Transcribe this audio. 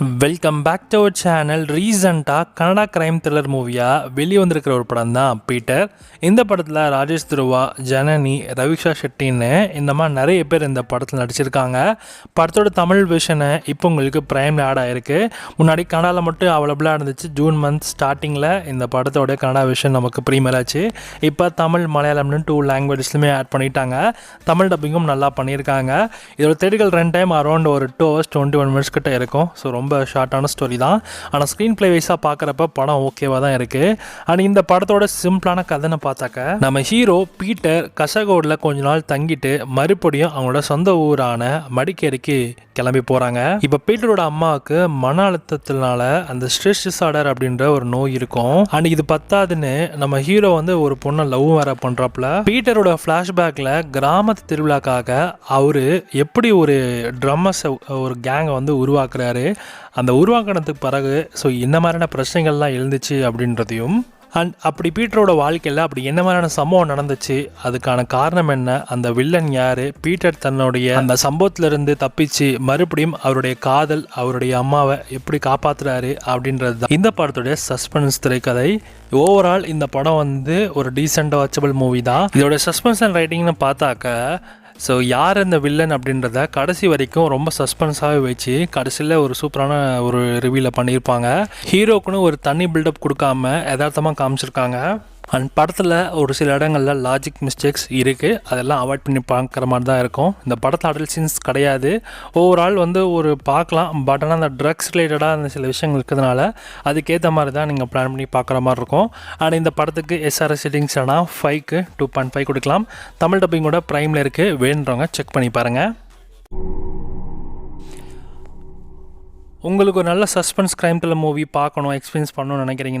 Welcome back to our channel. ரீசெண்டாக Canada crime thriller மூவியாக வெளியே வந்திருக்கிற ஒரு படம் தான் பீட்டர். இந்த படத்தில் ராஜேஷ் துருவா, ஜனனி, ரவிஷா ஷெட்டின்னு இந்த மாதிரி நிறைய பேர் இந்த படத்தில் நடிச்சிருக்காங்க. படத்தோட தமிழ் விஷனை இப்போ உங்களுக்கு ப்ரைமில் ஆட் ஆகிருக்கு. முன்னாடி கனடாவில் மட்டும் அவைலபிளாக இருந்துச்சு. ஜூன் மந்த் ஸ்டார்டிங்கில் இந்த படத்தோட கனடா விஷன் நமக்கு ப்ரீமியர் ஆச்சு. இப்போ தமிழ், மலையாளம்னு 2 லாங்குவேஜஸ்லையுமே ஆட் பண்ணிட்டாங்க. தமிழ் டப்பிங்கும் நல்லா பண்ணியிருக்காங்க. இதோட தேடிகள் ரன் டைம் அரௌண்ட் ஒரு 2 hours 21 minutes கிட்ட இருக்கும். ஸோ ரொம்ப ஷார்ட்டான ஸ்டோரி தான். ஆனால் ஸ்க்ரீன் பிளே வைஸாக பார்க்குறப்ப படம் ஓகேவாக தான் இருக்குது. அண்ட் இந்த படத்தோட சிம்பிளான கதைன்னு பார்த்தாக்க, நம்ம ஹீரோ பீட்டர் கசகோடில் கொஞ்ச நாள் தங்கிட்டு மறுபடியும் அவங்களோட சொந்த ஊரான மடிக்கேரிக்கு கிளம்பி போகிறாங்க. இப்போ பீட்டரோட அம்மாவுக்கு மன அழுத்தத்தினால அந்த ஸ்ட்ரெஸ் டிஸார்டர் அப்படின்ற ஒரு நோய் இருக்கும். அண்ட் இது பத்தாதுன்னு நம்ம ஹீரோ வந்து ஒரு பொண்ணை லவ் வேற பண்ணுறாப்புல. பீட்டரோட ஃப்ளாஷ்பேக்கில் கிராமத்து திருவிழாக்காக அவர் எப்படி ஒரு ட்ரம்மர்ஸை ஒரு கேங்கை வந்து உருவாக்குறாரு, அந்த உருவாக்கினதுக்கு பிறகு ஸோ என்ன மாதிரியான பிரச்சனைகள்லாம் எழுந்துச்சு அப்படின்றதையும், அண்ட் அப்படி பீட்டரோட வாழ்க்கையில் அப்படி என்ன மாதிரியான சம்பவம் நடந்துச்சு, அதுக்கான காரணம் என்ன, அந்த வில்லன் யார், பீட்டர் தன்னுடைய அந்த சம்பவத்திலிருந்து தப்பிச்சு மறுபடியும் அவருடைய காதல், அவருடைய அம்மாவை எப்படி காப்பாற்றுறாரு அப்படின்றது தான் இந்த படத்துடைய சஸ்பென்ஸ் திரைக்கதை. ஓவரால் இந்த படம் வந்து ஒரு டீசென்ட் வாட்சபிள் மூவி தான். இதோட சஸ்பென்ஸ் அண்ட் ரைட்டிங்னு பார்த்தாக்க, ஸோ யார் இந்த வில்லன் அப்படின்றத கடைசி வரைக்கும் ரொம்ப சஸ்பென்ஸாகவே வச்சு கடைசியில் ஒரு சூப்பரான ஒரு ரிவ்யூவில் பண்ணியிருப்பாங்க. ஹீரோக்குன்னு ஒரு தனி பில்டப் கொடுக்காம யதார்த்தமாக காமிச்சிருக்காங்க. அண்ட் படத்தில் ஒரு சில இடங்களில் லாஜிக் மிஸ்டேக்ஸ் இருக்குது. அதெல்லாம் அவாய்ட் பண்ணி பார்க்குற மாதிரி தான் இருக்கும். இந்த படத்தில் அடல்ட் சீன்ஸ் கிடையாது. ஓவரால் வந்து ஒரு பார்க்கலாம். பட் ஆனால் அந்த ட்ரக்ஸ் ரிலேட்டடாக அந்த சில விஷயங்கள் இருக்கிறதுனால அதுக்கேற்ற மாதிரி தான் நீங்கள் பிளான் பண்ணி பார்க்குற மாதிரி இருக்கும். அண்ட் இந்த படத்துக்கு SRS செட்டிங்ஸ் ஆனால் 5க்கு 2.5 கொடுக்கலாம். தமிழ் டப்பிங்கோட ப்ரைமில் இருக்குது. வேணுன்றவங்க செக் பண்ணி பாருங்கள். உங்களுக்கு ஒரு நல்ல சஸ்பென்ஸ் கிரைம் த்ரில்லர் மூவி பார்க்கணும், எக்ஸ்பீரியன்ஸ் பண்ணணும்னு நினைக்கிறீங்கன்னா